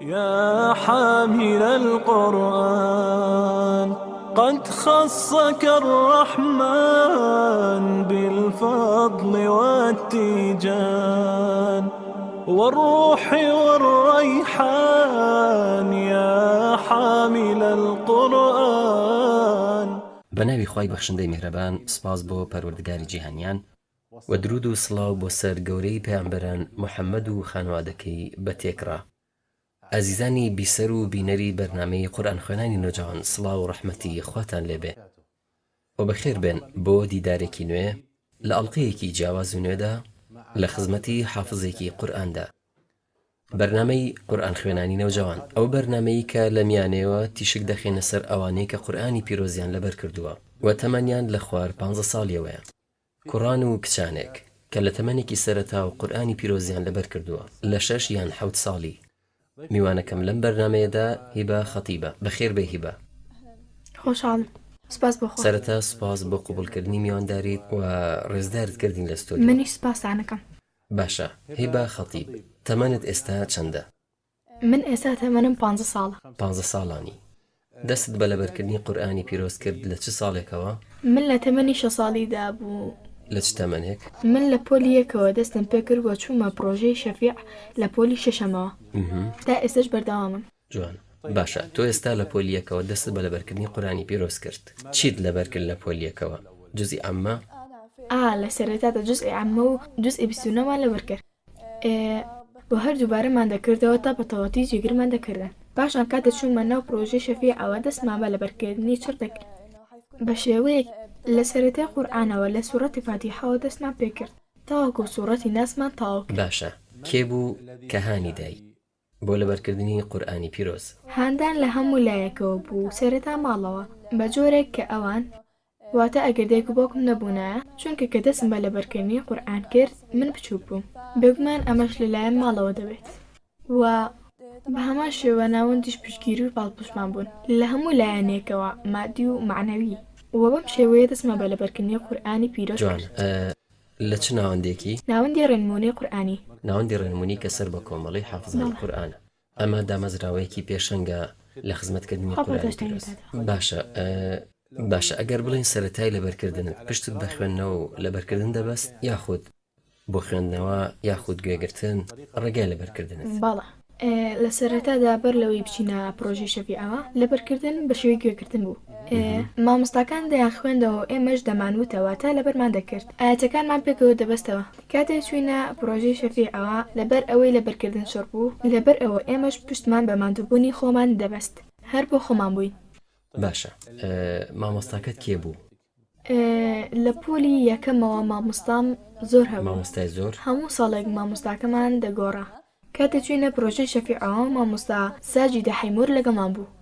يا حامل القرآن قد خصك الرحمن بالفضل والتيجان والروح والريحان يا حامل القرآن. بەناوی خوای بەخشندەی میهرەبان، سپاس بۆ پەروەردگاری جیهانیان و درود و سڵاو بۆ سەر گەورەی پێیامبەران محەممەد و خانوادەکەی بە تێکڕا. ئازیزانی بیسەر و بینەری بەرنامەی قورئان خوێنانی نۆجوان، سڵاو و ڕەحمەتی خواتان لێبێ و بەخێر بێن بۆ دیدارێکی نوێ لە ئەڵقەیەکی جیاواز و نوێدا لە خزمەتی حافزێکی قورئاندا. بەرنامەی قورئان خوێنانی نەوجەوان، ئەو بەرنامەی کە لە میانەوە تیشک دەخێنە سەر ئەوانەی کە قورئانی پیرۆزیان لەبەر کردووە و تەمەنیان لە خوار 15 ساڵیەوەیە، کوڕان و کچانێک کە لە تەمەنێکی سەرەتا و قورئانی پیرۆزیان لەبەر کردووە لە 6 یان 7 ساڵی. میوانەکەم لەم بەرنامەیەدا هیبە خەتیبە. بەخێر بێ هیبە. خۆشحاڵم. سپاس بۆ خۆ. سەرەتا سپاس بۆ قبولکردنی میوانداریت و ڕێزدارت کردین لە ستۆدیۆ. منیش سپاسانەکەم. باشە، هیبە خەتیب، تەمەنت ئێستا چەندە؟ من ئێستا تەمەنم 15 ساڵە. 15 ساڵانی. دەستت بە لەبەرکردنی قورئانی پیرۆز کرد لە چ ساڵێکەوە؟ من لە تەمەنی 6 ساڵیدا بوو. لە چ تەمەنێک؟ من لە پۆلیەکەوە دەستم پێ کرد بۆ چوومە پرۆژەی شەفیع لە پۆلی شەشەمەوە. تا ئێستاش بەردەوامم. جوان. باشە، تۆ ئێستا لە پۆلیەکەوە دەست بە لەبەرکردنی قورئانی پیرۆز کرد. چیت لەبەر کرد لە پۆلیەکەوە؟ جوزئی عەممە؟ لە سەرەتادا جوزئی عەممە و جوزئی 29مان لەبەر کرد. بۆ هەر دووبارەمان دەکردەوە تا بەتەواتی جێگرمان دەکردن. پاشان کاتە چوومە ناو پرۆژەی شەفیعەوە دەستمان بە لەبەرکردنی چڕ دەکرد. بە شێوەیەک لە سەرەتای قورئانەوە لە سوورەتی فاتیحەوە دەستمان پێ کرد تاوەکو سوورەتی ناسمان تاوا کرد. باشە، کێ بوو کە هانی دای بۆ لەبەرکردنی قورئانی پیرۆز؟ هاندان لە هەموو لایەکەوە بوو، سەرەتا ماڵەوە بە جۆرێک کە ئەوان واتە ئەگەر دایک و باوکم نەبوونایە، چونکە کە دەستم بە لەبەرکردنی قورئان کرد من بچووک بووم. بێگومان ئەمەش لەلایەن ماڵەوە دەبێت و بە هەمان شێوە ناوەندیش پشتگیری و پاڵپشتمان بوون لە هەموو لایەنێکەوە، مادی و معنەوی. و بەم شێوەیە دەستمە بە لەبەرکردنی قورئانی پیرۆز جوان. کرد. لە چ ناوەندێکی؟ ناوەندی ڕێنمونی قورئانی. ناوەندی ڕێنمونی کە سەر بە کۆمەڵی حافزانی قورئانە. ئەمە دامەزراوەیەکی پێشەنگە لە خزمەتکردنی قورئانی پیرۆز. باشە، ئەگەر بڵین سەرەتای لەبەرکردنت پشتت بە خوێندنەوە و لەبەرکردن دەبەست، یاخود بۆ خوێندنەوە یاخود گوێگرتن ڕێگای لەبەرکردنت؟ باڵە، لە سەرەتادا بەر لەوەی بچینە پرۆژەی شەفیعەوە لەبەرکردن بە شێوەی گوێگرتن بوو. مامۆستاکان دەیان خوێندەوە، ئێمەش دەمانوتەوە تا لەبەرمان دەکرد، ئاەتەکانمان پێکەوە دەبەستەوە. کاتێک چوینە پرۆژەی شەفیعەوە لەبەر ئەوەی لەبەرکردن شڕ بوو، لەبەر ئەوە ئێمەش پشتمان بە ماندووبوونی خۆمان دەبەست، هەر بۆ خۆمان بووین. باشە، مامۆستاکەت کێ بوو؟ لە پۆلی یەکەمەوە مامۆستام زۆر هەبوو. مامۆستای زۆر؟ هەموو ساڵێک مامۆستاکەمان دەگۆڕا. کاتێک چوینە پرۆژەی شەفیعەوە مامۆستا ساجی دەحەیموور لەگەڵمان بوو.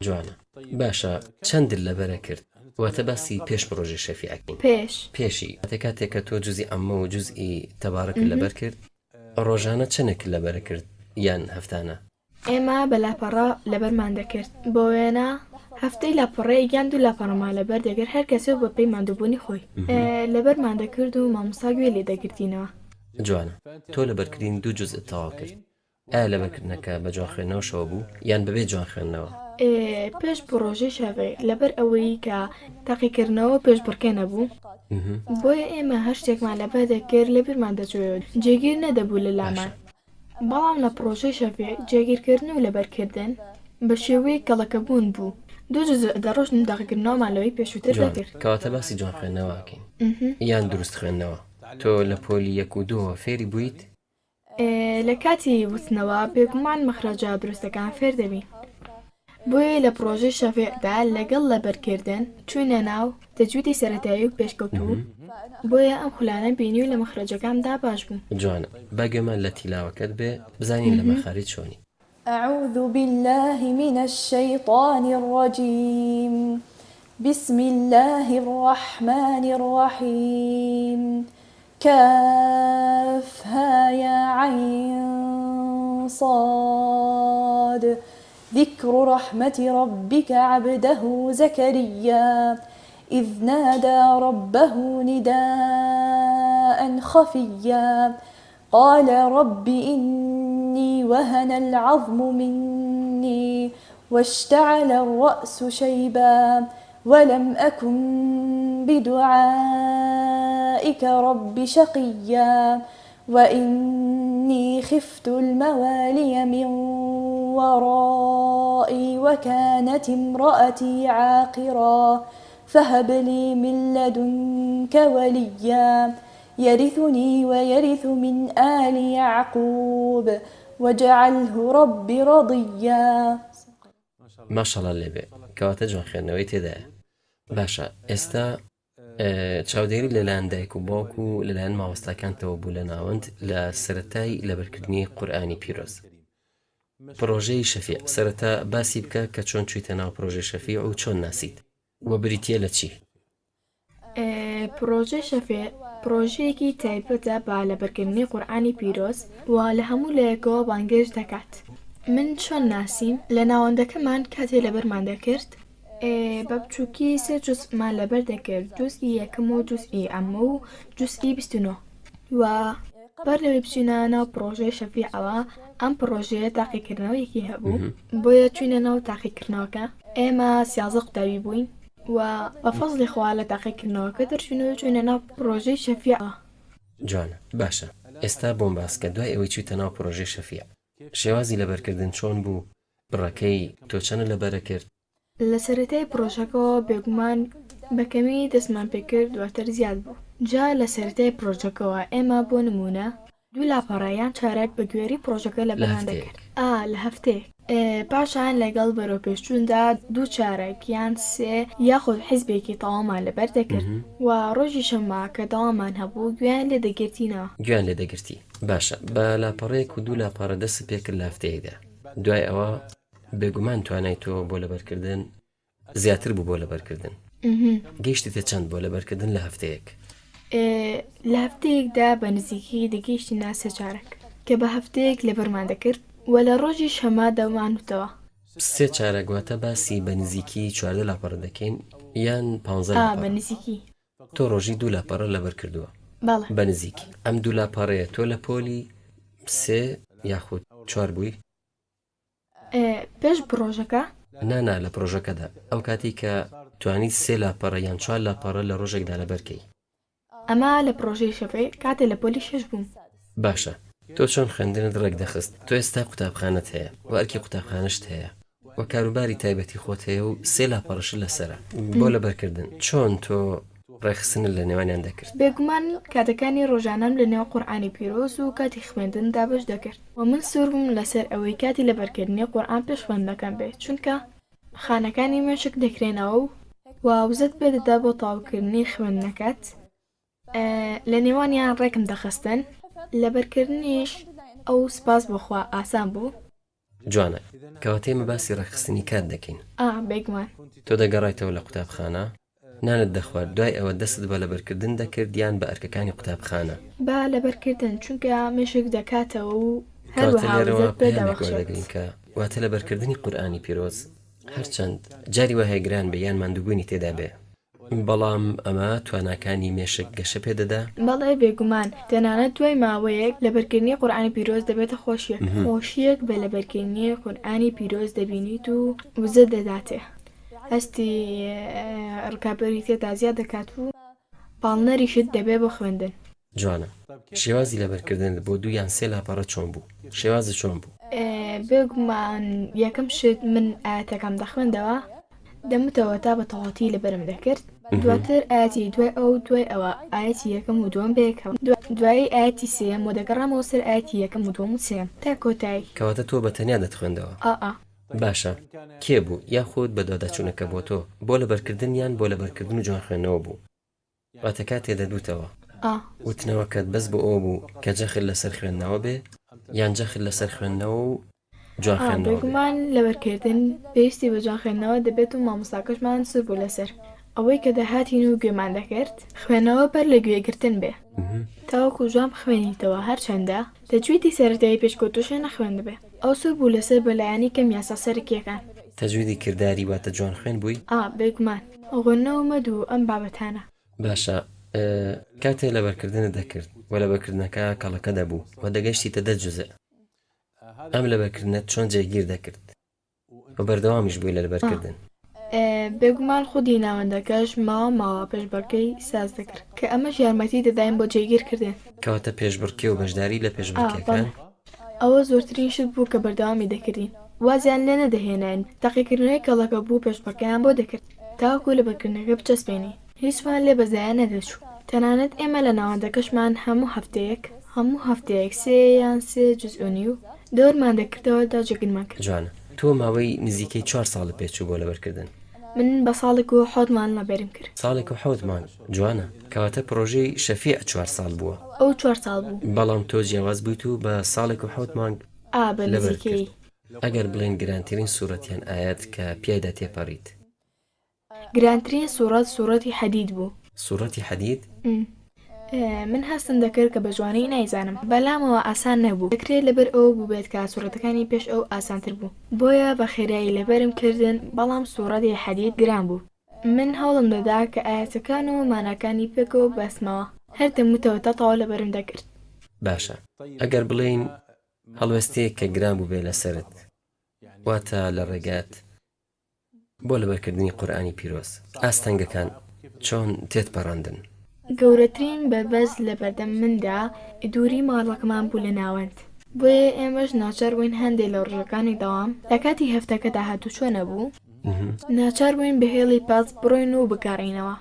جوانە. باشە، چەندت لەبەرە کرد؟ واتە باسی پێش پرۆژەی شەفیعەکەین. پێشی کاتێک کە تۆ جوزئی عەممە و جوزئی تەبارەکت لەبەر کرد، ڕۆژانە چەندێک لەبەرە کرد یان هەفتانە؟ ئێمە بە لاپەڕە لەبەرمان دەکرد، بۆ وێنە هەفتەی لاپەڕەیە یان دوو لاپەڕەمان لەبەر دەگەر هەر کەسێ بە پێی ماندووبوونی خۆی لەبەرمان دەکرد و مامۆستا گوێ لێ دەگرتینەوە. جوانە. تۆ لەبەرکردین 2 جوزت تەواو کرد. ئایا لەبەرکردنەکە بە جوان خوێندنەوەشەوە بوو یان بەبێ جوان خوێندنەوە؟ پێش پرۆژەی شەفیع لەبەر ئەوەی کە تاقیکردنەوە پێش بڕکێ نەبوو، بۆیە ئێمە هەر شتێکمان لەبەر دەکرد لەبیرمان دەچوێت، جێگیر نەدەبوو لە لامان. بەڵام لە پرۆژەی شەفیع جێگیرکردن و لەبەرکردن بە شێوەیە کەڵەکەبوون بوو. 2 جوز دەڕۆژن داقیکردنەوەمان لەوەی پێشووتر دەکرد. کەواتە باسی جوان خوێندنەوەکەین یان دروست خوێندنەوە. تۆ لە پۆلی 1 و 2 فێری بوویت؟ لە کاتی وتنەوە بێگومان مەخرەجە دروستەکان فێر دەبین. بۆیە لە پرۆژەی شەفیعدا لەگەڵ لەبەرکردن چوونە ناو تەجویدی سەرەتایی و پێشکەوتوو، بۆیە ئەم خولانە بینی و لە مەخرەجەکاندا باش بوو. جوانە. باگوێمان لە تیلاوەکەت بێ بزانین لە مەخارج چۆنی. أعوذ بالله من الشيطان الرجيم بسم الله الرحمن الرحيم كافها يا عين صاد ذكر رحمة ربك عبده زكريا إذ نادى ربه نداء خفيا قال رب إني وهن العظم مني واشتعل الرأس شيبا ولم أكن بدعائك رب شقيا وإني خفت الموالي من ورائي وكانت امرأتي عاقرا فهب لي من لدنك وليا يرثني ويرث من آل يعقوب واجعله رب رضيا. ماشەڵڵا لێبێ کەواتە جوان خوێندنەوەی تێدایە. باشە ئێستا چاودێری لەلایەن دایک و باوک و لەلایەن مامۆستاکانتەوە بوو لە ناوەند لە سەرەتای لەبەرکردنی قورئانی پیرۆز. پرۆژەی شەفیع سەرەتا باسی بکە کە چۆن چوویتە ناو پرۆژەی شەفیع و چۆن ناسیت وە بریتیە لە چی؟ پرۆژەی شەفیع پرۆژەیەکی تایبەتە بە لەبەرکردنی قورئانی پیرۆز و لە هەموو لایەکەوە بانگێش دەکات. من چۆن ناسیم لە ناوەندەکەمان کاتێ لەبەرمان دەکرد بە بچووکی سێ جوزمان لەبەر دەکرد، جوزئی یەکەم و جوزئی ئەمە و جوزئی 29 و بەر لەوەی بچینە ناو پرۆژەی شەفیعەوە ئەم پرۆژەیە تاقیکردنەوەیەکی هەبوو بۆیە چوینە ناو تاقیکردنەوەکە ئێمە 13 قوتابی بووین و بە فەزلی خوا لە تاقیکردنەوەکە دەرچوونەوە چوینە ناو پرۆژەی شەفیعەوە. جوانە باشە ئێستا بۆم باسکە دوای ئەوەی چوویتە ناو پرۆژەی شەفیع شێوازی لەبەرکردن چۆن بوو؟ بڕەکەی تۆ چەنە لەبەرە کرد؟ لە سەرەتای پرۆژەکەەوە بێگومان بەکەمی دەستمان پێکرد دواتر زیاد بوو. جا لە سەرەتای پرۆژەکەەوە ئێمە بۆ نمونە دوو لاپەڕایان چارەک بە گوێری پرۆژەکە لە بەران دەکرد لە هەفتەیە پاشان لەگەڵ بەرەو پێشچووندا دوو چارەک یان سێ یاخود حیزبێکی تەوامان لەبەر دەکرد و ڕۆژی شەممە کە داوامان هەبوو گویان لێ دەگرتینەوە. گویان لێ دەگرتی. باشە بە لاپەڕەیەک و دوو لاپەڕە دەست پێکرد لە هەفتەیەکدا دوای ئەوە بێگومان توانای تۆ بۆ لەبەرکردن زیاتر بوو بۆ لەبەرکردن گەیشتیتە چەند بۆ لەبەرکردن لە هەفتەیەک؟ لە هەفتەیەکدا بە نزیکی دەگەیشتی ناسە چارەک کە بە هەفتەیەک لەبەرمان دەکرد و لە ڕۆژی شەما دەمانوتەوە. سێ چارەگواتە باسی بە نزیکی 14 لاپەڕە دەکەین یان 15 بە نزیکی. تۆ ڕۆژی دوو لاپەڕە لەبەر کردووە بە نزیکی. ئەم دوو لاپەڕەیە تۆ لە پۆلی سێ یاخود 4 بووی؟ پێش پرۆژەکە؟ نانا لە پرۆژەکەدا ئەو کاتی کە توانیت سێ لاپەڕە یان 4 لاپەڕە لە ڕۆژێکدا لەبەرکەی. ئەمە لە پرۆژەی شەفیع کاتێ لە پۆلی 6 بووم. باشە تۆ چۆن خوێندنت ڕێک دەخست؟ تۆ ئێستا قوتابخانەت هەیە و ئەرکی قوتابخانەشت هەیە و کاروباری تایبەتی خۆت هەیە و سێ لاپەڕەش لەسرە بۆ لەبەرکردن چۆن تۆ ڕێخستنت لە نێوانیان دەکرد؟ بێگومان کاتەکانی ڕۆژانەم لە نێو قورئانی پیرۆز و کاتی خوێندندا بەش دەکرد و من سوور بووم لەسەر ئەوەی کاتی لەبەرکردنی قورئان پێش خوێندنەکەم بێت چونکە خانەکانی مێشک دەکرێنەوە و واوزت پێدەدا بۆ تاوکردنی خوێندنەکەت لە نێوانیان ڕێکم دەخستن لەبەرکردنیش ئەو سپاس بخوا ئاسان بوو. جوانە کەواتێمە باسی ڕێخستنی کات دەکەین. بێگومان تۆ دەگەڕایتەوە لە قوتابخانە نانت دەخوارد دوای ئەوە دەستت بە لەبەرکردن دەکرد یان بە ئەرکەکانی قوتابخانە؟ با لەبەرکردن چونکە مێشک دەکاتەوە و هەروەها پێدەگرین کە واتە لەبەرکردنی قورئانی پیرۆز هەرچەند جاری وهەیە گران بێ یان ماندووبوونی تێدا بێ بەڵام ئەمە تواناکانی مێشک گەشە پێدەدا؟ بەڵێ بێگومان تەنانەت دوای ماوەیەک لەبەرکردنی قورئانی پیرۆز دەبێتە خۆشیەک بە لەبەرکردنی قورئانی پیرۆز دەبینیت و وزە دەداتێ هەستی ڕکابەری تێدا زیاد دەکات و پاڵنەریشت دەبێ بۆ خوێندن. جوانە شێوازی لەبەرکردن بۆ دوو یان سێ لاپەڕە چۆن بوو؟ شێوازە چۆن بوو؟ بێگومان یەکەم شت من ئاەتەکەم دەخوێندەوە دەمتەوە تا بە تەواتی لەبەرم دەکرد دواتر ئاەتی دوای ئەو دوای ئەوە ئاەتی یەکەم و دووەم بەیەکەوە دوایی ئاەتی سێم و دەگەڕامەوە سەر ئاەتی یەکەم و دووەم و سێم تا کۆتایی. کەواتە تۆ بە تەنیا دەتخوێندەوە؟ باشە کێ بوو یاخود بە داداچوونەکە بۆ تۆ بۆ لەبەرکردن یان بۆ لەبەرکردن و جوان خوێندنەوە بوو؟ واتە کاتێ دەدوتەوە وتنەوەکەت بەس بۆ ئەو بوو کە جەخل لەسەر خوێندنەوە بێ یان جەخل لەسەر خوێندنەوە و جوان خوێندنەوە؟ بێگومان لەبەرکردن پێویستی بە جوان خوێندنەوە دەبێت و مامۆستاکەشمان سوور بوو لەسەر ئەوەی کە دەهاتین و گوێمان دەکرد خوێنەوە بەر لە گوێگرتن بێ تاوەکو جوان بخوێنیتەوە هەرچەندە دەجویدی سەرەتایی پێشکەوتوشە نەخوێند بێ ئەو سوور بوو لەسەر بەلایانی کەم یاسا سەرکیەکان. تەجویدی کردداری واتە جوان خوێن بووی؟ بێگومان غۆنەوە مەدوو ئەم بابەتانە. باشە کاتێ لەبەرکردنت دەکرد و لەبەرکردنەکە کەڵەکە دەبوو و دەگەشتی تە 10 جوزە ئەم لەبەرکردنت چۆن جێگیر دەکرد و بەردەوامیش بووی لە لەبەرکردن. بێگومان خودی ناوەندەکەش ماوە پێشبڕکەی ساز دەکرد کە ئەمەش یارمەتی دەداین بۆ جێگیرکردن. کەواتە پێشبڕکێ و بەشداری لە پێشبڕکێکان ئەوە زۆرترین شت بوو کە بەردەوامی دەکردین. وازیان لێ نەدەهێنین تەقیکردنەوەی کەڵەکە بوو پێشبڕکەیان بۆ دەکرد تاوەکو لە بەرکردنەکە بچەسپێنی هیچمان لێ بەزایە نەدەچوو. تەنانەت ئێمە لە ناوەندەکەشمان هەموو هەفتەیەک سێ جزئونی و دەورمان دەکردەوە تا جێگیرمان کرد. جوانە. تۆ ماوەی نزیکەی 4 ساڵ پێچوو بۆ لەبەرکردن. من بە ساڵێک و حەوتمان لەبەرم کرد. ساڵێک و حەوتمان. جوانە. کەواتە پرۆژەی شەفیع 4 ساڵ بووە. ئەو 4 ساڵ بوو. بەڵام تۆ جیاواز بوویت و بە ساڵێک و حەوتمان بە نزیکەی. ئەگەر بڵێن گرانترین سوورەتیان ئاەت کە پیایدا تێپەڕیت. گرانترین سوورەتی حەدید بوو. سوورەتی حەدید؟ من هەستم دەکرد کە بە جوانەی نایزانم بەلامەوە ئاسان نەبوو دەکرێت لەبەر ئەوە بوو بێت کە سوورەتەکانی پێش ئەو ئاسانتر بوو بۆیە بە خێرایی لەبەرم کردن بەڵام سوورەتی حەدید گران بوو. من هەوڵم دەدا کە ئاەتەکان و ماناکانی پێکەوە بەسمەوە هەر دەموتەوە تەواو لەبەرم دەکرد. باشە ئەگەر بڵێین هەڵوێستەیەک کە گران بوو بێ لەسرت واتە لە ڕێگات بۆ لەبەرکردنی قورئانی پیرۆز ئاستەنگەکان چۆن تێتپەڕاندن؟ گەورەترین بەربەز لە بەردەم مندا دووری ماڵەکەمان بوو لە ناوەند بۆیە ئێمەش ناچار بووین هەندێک لە ڕۆژەکانی دەوام لە کاتی هەفتەکەدا هاتوو چۆن نەبوو ناچار بووین بەهێڵی پاس بڕۆین و بگەڕینەوە.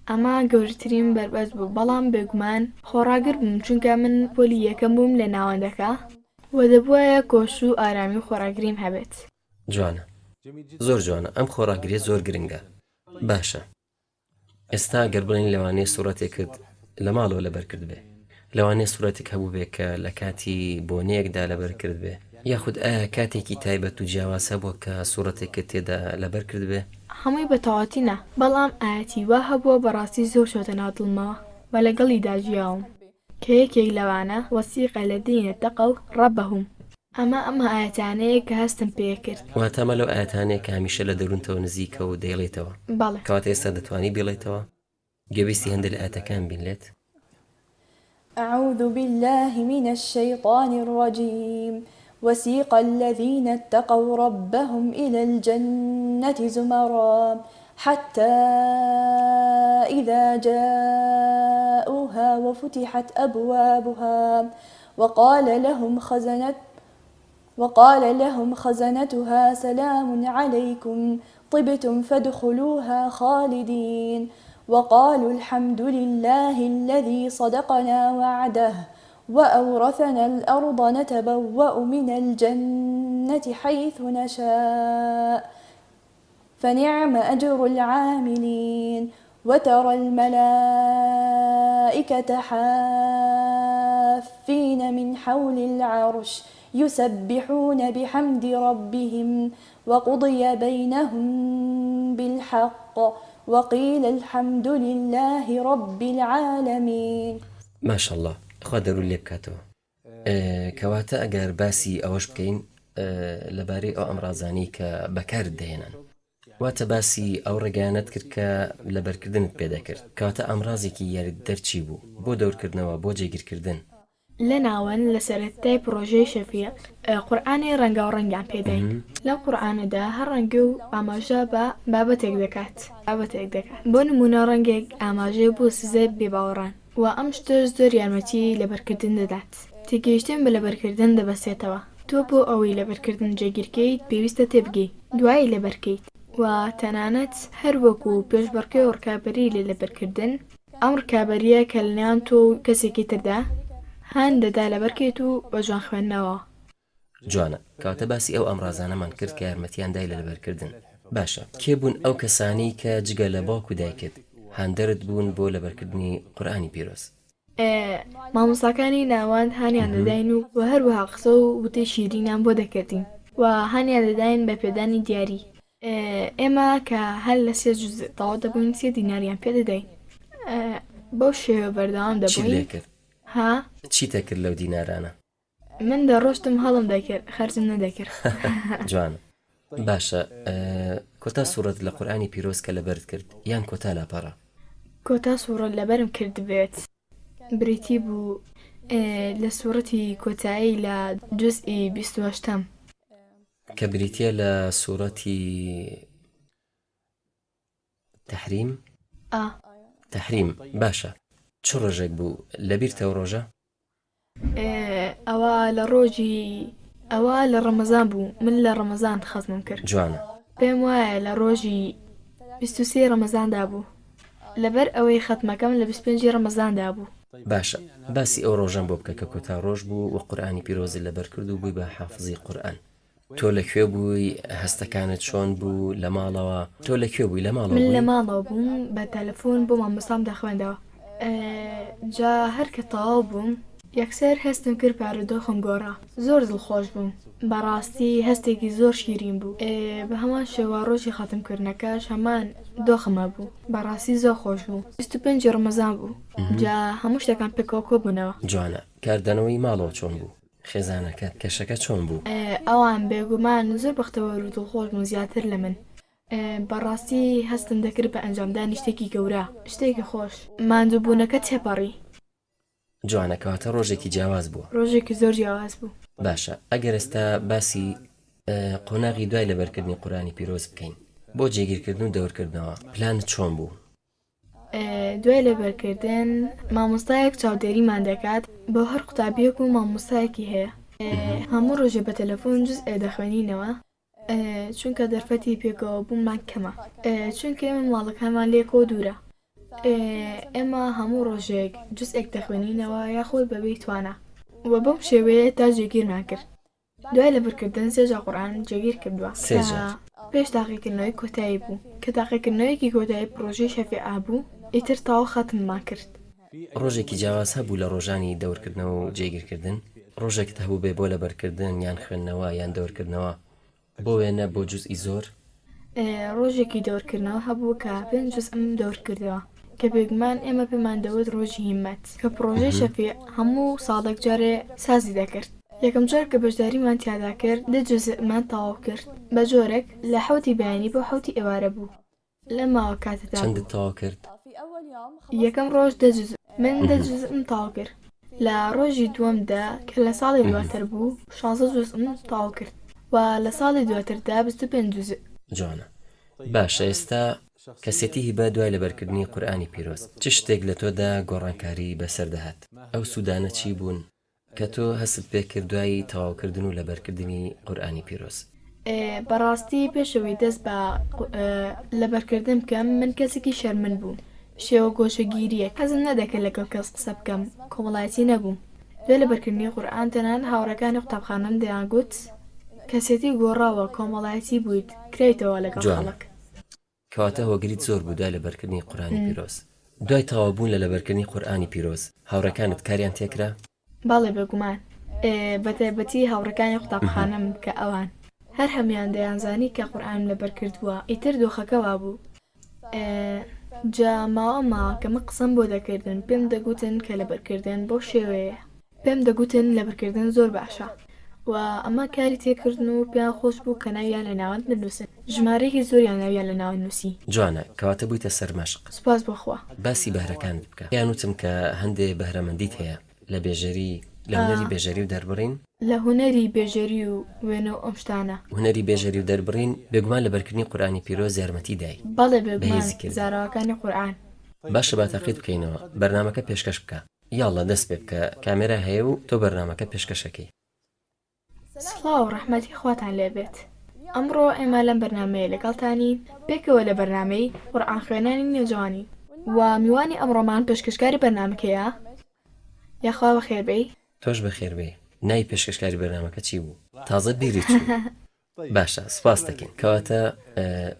ئەمە گەورەترین بەربەز بوو بەڵام بێگومان خۆڕاگر بووم چونکە من پۆلی یەکەم بووم لە ناوەندەکە و دەبووایە کۆش و ئارامی و خۆڕاگریم هەبێت. جوانە زۆر جوانە ئەم خۆڕاگریە زۆر گرنگە. باشە ئێستا گەر بڵێن لەوانەیە سوورەتێکت لە ماڵەوە لەبەرکرد بێ لەوانەیە سوورەتێک هەبوو بێ کە لە کاتی بۆنەیەکدا لەبەرکرد بێ یاخود ئایا کاتێکی تایبەت و جیاواز هەبووە کە سوورەتێکت تێدا لەبەرکرد بێ؟ هەمووی بە تەواوەتینە بەڵام ئاەتی وا هەبووە بەڕاستی زۆر شۆتە ناو دڵمەوە و لەگەڵی داژیاوم کە یەکێک لەوانە وەسیقە لەدینە تەقەو ڕەبەهوم. ئەمە ئاەتانەیە کە هەستم پێ کرد. واتەمە لەو ئاەتانەیە کە هەمیشە لە دەروونتەوە نزیکە و دەیڵێتەوە. بەڵێ. کەواتە ئێستا دەتوانی بڵێیتەوە؟ گوێویستی هەندێک لە ئاەتەکان بینێت؟ أعوذ بالله من الشيطان الرجيم وسيق الذين اتقوا ربهم إلى الجنة زمرا حتى إذا جاءوها وفتحت أبوابها وقال لهم خزنتها سلام عليكم طبتم فادخلوها خالدين وقالوا الحمد لله الذي صدقنا وعده وأورثنا الأرض نتبوأ من الجنة حيث نشاء فنعم أجر العاملين وترى الملائكة حافين من حول العرش يسبحون بحمد ربهم وقضي بينهم بالحق وقيل الحمد لله رب العالمين. ما شاء الله خوا دەرو لێ بکاتەوە. کەواتە ئەگەر باسی ئەوەش بکەین لەبارەی ئەو ئەمڕازانی کە بەکارت دەهێنن واتە باسی ئەو ڕێگەیانت کرد کە لەبەرکردنت پێدەکرد کەواتە ئەمڕازێکی یاری دەرچی بوو بۆ دەورکردنەوە بۆ جێگیرکردن لە ناوەن لە سەرەتای پرۆژەی شەفیع قورئانی ڕەنگە و ڕەنگیان پێداین لەم قورئانەدا هەر ڕەنگە و ئاماژە بە بابەتێک دەکات بۆ نمونە ڕەنگێک ئاماژەی بۆ سزای بێباوەڕان و ئەم شتەش زۆر یارمەتی لەبەرکردن دەدات تێگەیشتن بە لەبەرکردن دەبەسێتەوە تۆ بۆ ئەوەی لەبەرکردن جێگیرکەیت پێویستە تێبگەیت دوای لەبەرکەیت و تەنانەت هەر وەکو پێشبڕکێ و ڕکابەری لە لەبەرکردن ئەم ڕکابەریە کە لەنێوان تۆ و کەسێکی تردا هەن دەدا لەبەرکەیت و بە جوان خوێندنەوە. جوانە کەواتە باسی ئەو ئەمڕازانەمان کرد کە یارمەتیان دای لە لەبەرکردن باشە کێ بوون ئەو کەسانی کە جگە لە باوک و دایکت هاندەرت بوون بۆ لەبەرکردنی قورئانی پیرۆز؟ مامۆستاکانی ناوان هانیان دەداین و هەروەها قسە و وتەی شیرینیان بۆ دەکردین و هانیان دەداین بە پێدانی دیاری ئێمە کە هەر لە 3 جوز تەواو دەبووین 3 دیناریان پێ دەدەین بەو شێوە بەردەوام دەبووین. ها چیتە کرد لەو دینارانە؟ من دەڕۆشتم هەڵم دەکرد خەرجم نەدەکرد. جوانە باشە کۆتا سوورەت لە قورئانی پیرۆز کە لەبەرت کرد یان کۆتا لاپەڕە؟ کۆتا سوورەت لەبەرم کرد بێت بریتی بوو لە سوورەتی کۆتایی لە جزئی 28م کە بریتە لە سوورەتی تەحریم تەحریم باشە چ ڕۆژێک بوو لەبیرتەوە ڕۆژە ئەوە لە ڕۆژی ئەوە لە ڕەمەزان بوو من لە ڕەمەزان خەزمم کرد جوانە پێم وایە لە ڕۆژی 23 ڕەمەزاندا بوو لەبەر ئەوەی خەتمەکەم لە 25 ڕەمەزاندا بوو باشە باسی ئەو ڕۆژان بۆ بکە کە کۆتا ڕۆژ بوو و قورئانی پیرۆزی لەبەر کرد و بووی بە حافزی قورئان تۆ لەکوێ بووی هەستەکانت چۆن بوو لە ماڵەوە تۆ لەکوێ بووی لە ماڵەوە من لە بووی ماڵەوە بووم بە تەلەفۆن بۆ مامۆستام دەخوێندەوە جا هەر کە تەواو بووم یەکسەر هەستم کرد پارودۆخم گۆڕا زۆر دڵخۆش بووم بەڕاستی هەستێکی زۆر شیرین بوو بە هەمان شێوە ڕۆژی خاتمکردنەکەش هەمان دۆخمە بوو بەڕاستی زۆر خۆش بوو 25 ڕەمەزان بوو جا هەموو شتەکان پێکەوە بوونەوە جوانە کاردانەوەی ماڵەوە چۆن بوو خێزانەکە کەشەکە چۆن بوو ئەوان بێگومان زۆر بەختەوە و دڵخۆش بوون زیاتر لە من بەڕاستی هەستم دەکرد بە ئەنجامدانی شتێکی گەورە شتێکی خۆش ماندووبوونەکە تێپەڕی جوانەکەواتە ڕۆژێکی جیاواز بووە ڕۆژێکی زۆر جیاواز بوو باشە ئەگەر ئێستا باسی قۆناغی دوای لەبەرکردنی قورئانی پیرۆز بکەین بۆ جێگیرکردن و دەورکردنەوە پلانت چۆن بوو دوای لەبەرکردن مامۆستایەک چاودێریمان دەکات بۆ هەر قوتابیەک و مامۆستایەکی هەیە هەموو ڕۆژێ بە تەلەفۆن جز دەخوێنینەوە چونکە دەرفەتی پێکەوە بوومان کەمە چونکە ئێمە ماڵەکانمان لێکۆ دوورە ئێمە هەموو ڕۆژێک جزئێک دەخوێنینەوە یاخۆی بەبێ توانە وە بەم شێوەیە تا جێگیرمان کرد دوای لەبەرکردن سێجا قورئان جێگیر کردووە پێش تاقیکردنەوەی کۆتایی بوو کە تاقیکردنەوەیکی کۆتایی پرۆژەی شەفیع بوو ئیتر تاوە خەتممان کرد ڕۆژێکی جیاواز هەبوو لە ڕۆژانی دەورکردنەوە و جێگیرکردن ڕۆژێکت هەبوو بێ بۆ لەبەرکردن یان خوێندنەوە یان دەورکردنەوە بۆ وێنە بۆ جوزئی زۆر ڕۆژێکی دەورکردنەوە هەبوو کە 5 جزئم دەور کردەوە کە بێگومان ئێمە پێمان دەوت ڕۆژی هیمەت کە پرۆژەی شەفیع هەموو ساڵێک جارێ سازی دەکرد یەکەم جار کە بەشداریمان تیادا کرد 10 جزئمان تەواو کرد بە جۆرێک لە حوتی بەیانی بۆ حوتی ئێوارە بوو لە ماوە کاتەدا چەندت تەواو کرد یەکەم ڕۆژ 10 جزء من 10 جزئم تەواو کرد لە ڕۆژی دووەمدا کە لە ساڵی دواتر بوو 16 جزئم تەواو کرد و لە ساڵی دواتردا 25 جزء جوانە باشە ئێستا کەسێتی هیبە دوای لەبەرکردنی قورئانی پیرۆز چ شتێک لە تۆدا گۆڕانکاری بەسەردەهات ئەو سوودانە چی بوون کە تۆ هەست پێ کرد دوای تەواوکردن و لەبەرکردنی قورئانی پیرۆز بەڕاستی پێشەوەی دەست بە لەبەرکردن بکەم من کەسێکی شەرمن بوو شێوە گۆشەگیریە حەزم نەدەکرد لەگەڵ کەس قسە بکەم کۆمەڵایەتی نەبووم دوای لەبەرکردنی قورئان تەنان هاوڕەکانی قوتابخانەم دەیانگوت کەسێتی گۆڕاوە کۆمەڵایەتی بوویت کرێیتەوە لەگەڵ خەڵک کەواتە هۆگریت زۆر بوو دوای لەبەرکردنی قورئانی پیرۆز دوای تەواوبوون لە لەبەرکردنی قورئانی پیرۆز هاوڕەکانت کاریان تێکرا باڵێ بێگومان بەتایبەتی هاوڕەکانی قوتابخانەم کە ئەوان هەر هەمیان دەیانزانی کە قورئان لەبەرکردووە ئیتر دۆخەکەوا بوو جا ماوە کە من قسەم بۆ دەکردن پێم دەگوتن کە لەبەرکردن بۆ شێوەیە پێم دەگوتن لەبەرکردن زۆر باشە و ئەمە کاری تێکردن و پێیان خۆش بوو کە ناویان لە ناوەند بنووسن ژمارەیەکی زۆریان ناویان لە ناوەند نووسی جوانە کەواتە بوویتە سەرمەشق سوپاس بەخوا باسی بەهرەکانت بکە یان وتم کە هەندێ بەهرەمەندیت هەیە لە بێژەری لە هونەری بێژەری و دەربڕین لە هونەری بێژەری و وێنە و ئەم شتانە هونەری بێژەری و دەربڕین بێگومان لەبەرکردنی قورئانی پیرۆز یارمەتی دای بەڵێ بێگومان زاراوەکانی قورئان باشە با تاقیت بکەینەوە بەرنامەکە پێشکەش بکە یاڵە دەست پێ بکە کامێرا هەیە و تۆ بەرنامەکە پێشکەشەکەی سڵاو ڕەحمەتی خواتان لێبێت ئەمڕۆ ئێمە لەم بەرنامەیە لەگەڵتانی پێکەوە لە بەرنامەی قورئان خوێنانی نێجوانی و میوانی ئەمڕۆمان پێشکەشکاری بەرنامەکەیە یاخوا بەخێربەی تۆش بەخێربێ نای پێشکەشکاری بەرنامەکە چی بوو تازە بیری چوو باشە سپاس دەکەین کەواتە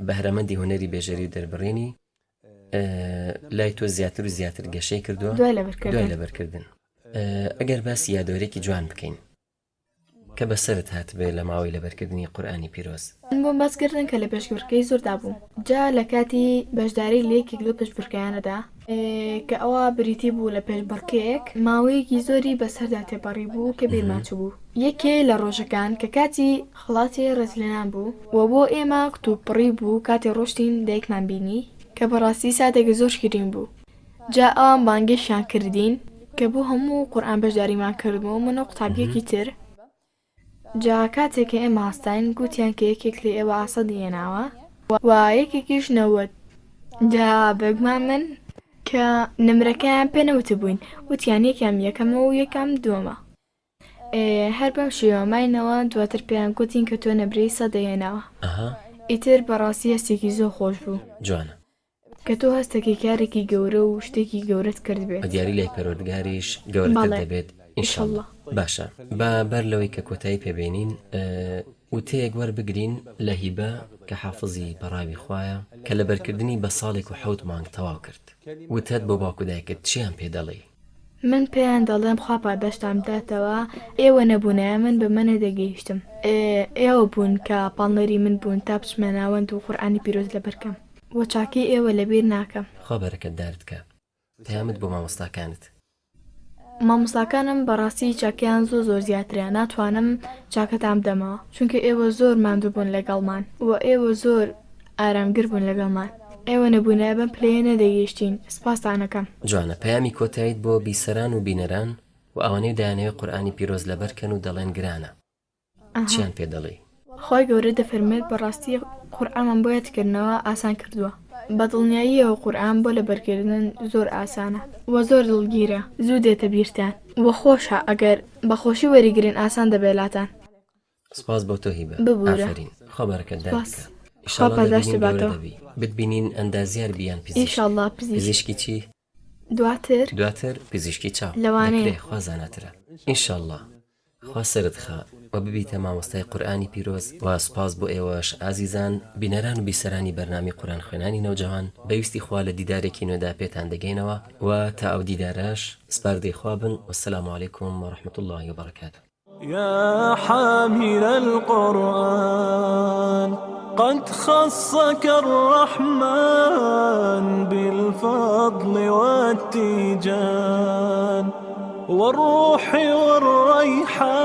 بەهرەمەندی هونەری بێژەری و دەربڕینی لای تۆ زیاتر و زیاتر گەشەی کردووە دوای لەبەرکردن ئەگەر باسی یادۆرێکی جوان بکەین کە بەسەرت هات بێ لە ماوەی لەبەرکردنی قورئانی پیرۆز بۆم باسکردن کە لە پێشبڕکەی زۆردا بووم جا لە کاتی بەشداری لەیەکێک لەو پێشبڕکەیانەدا کە ئەوە بریتی بوو لە پێشبڕکەیەک ماوەیەکی زۆری بەسەردا تێپەڕی بوو کە بیرماچوو بوو یەکێ لە ڕۆژەکان کە کاتی خڵاتی ڕەتلێنان بوو و بۆ ئێمە کتوبڕی بوو کاتی ڕۆشتین دایکمان بینی کە بەڕاستی ساتێکی زۆر شیرین بوو جا ئەوان بانگێشیان کردین کە بوو هەموو قورئان بەشداریمان کردبوو من و قوتابیەکی تر جا کاتێککە ئێمە هەستاین گوتیان کە یەکێک لە ئێوە ئاسە دێناوە و یەکێکیش نەوت جا بەگومان من کە نمرەکەیان پێنەوت بووین وتیان یەکەم یەکەمە و یەکەم دووەمە هەر بەم شێوەماینەوە دواتر پێیان گوتین کە تۆ نەبرەی سەدەهێناوە ئیتر بەڕاستی هەستێکی زۆر خۆش بوو جوانە کە تۆ هەستێکی کارێکی گەورە و شتێکی گەورەت کرد بێت بە دیاری لای پەروەردگاریش گەورەتر بەڵێ. دەبێت ئینشەڵڵا. باشە با بەر لەوەی کە کۆتایی پێبێنین وتەیەک وەربگرین لە هیبە کە حافظی بەڕاوی خوایە کە لە بەرکردنی بە ساڵێک و 7 مانگ تەواو کرد وتەت بۆ باوکودایکت چیان پێ دەڵێ من پێیان دەڵێم خوا پاداشتام داتەوە ئێوە نەبوونایە من بە منە دەگەیشتم ئێوە بوون کە پاڵنەری من بوون تا بچمە ناوەند و قورئانی پیرۆز لە بەرکەم وە چاکی ئێوە لەبیر ناکەم خوا بەرەکەت دارت کە پەیامت بۆ مامۆستاکانت مامۆستاکانم بەڕاستی چاکیان زۆر زیاترە ناتوانم چاکەتام دەمەوە چونکە ئێوە زۆر ماندوو بوون لەگەڵمان و ئێوە زۆر ئارامگر بوون لەگەڵمان ئێوە نەبوونە بەم پلەیە نەدەگەیشتین سپاسانەکەم جوانە پەیامی کۆتاییت بۆ بیسەران و بینەران و ئەوانەی دایانەوێت قورئانی پیرۆز لەبەرکەن و دەڵێن گرانە چیان پێ دەڵێ خۆی گەورە دەفەرمێت بەڕاستی قورئانمان بۆ یادکردنەوە ئاسان کردووە بەدڵنیاییەوە قورئان بۆ لەبەرکردن زۆر ئاسانە و زۆر دڵگیرە زوو دێتە بیرتان وە خۆشە ئەگەر بەخۆشی وەریگرن ئاسان دەبێلاتان سپاس بۆ تۆ هیبە ببوورە. ئافرین خوا بەرەکەت دارت کە خوا پاداشت باتەوە بتبینین ئەندازیار بیان ئینشەڵڵا پزیشکی چی دواتر پزیشکی چاو لەوانەیە. دەکرێ خوا زاناترە ئینشەڵڵا خوا سەرت خا و ببیتە مامۆستای قورئانی پیرۆز و سپاس بۆ ئێوەش ئازیزان بینەران و بیسەرانی بەرنامی قورئان خوێنانی نەوجەوان بەویستی خوا لە دیدارێکی نوێدا پێتان دەگەینەوە و تا ئەو دیدارەش سپاردەی خوا بن وەسەلام عەلەیکوم وەڕەحمەتوڵڵی وبەرەکاتوه يا حامل القرآن قد خصك الرحمن بالفضل والتيجان والروح والريحان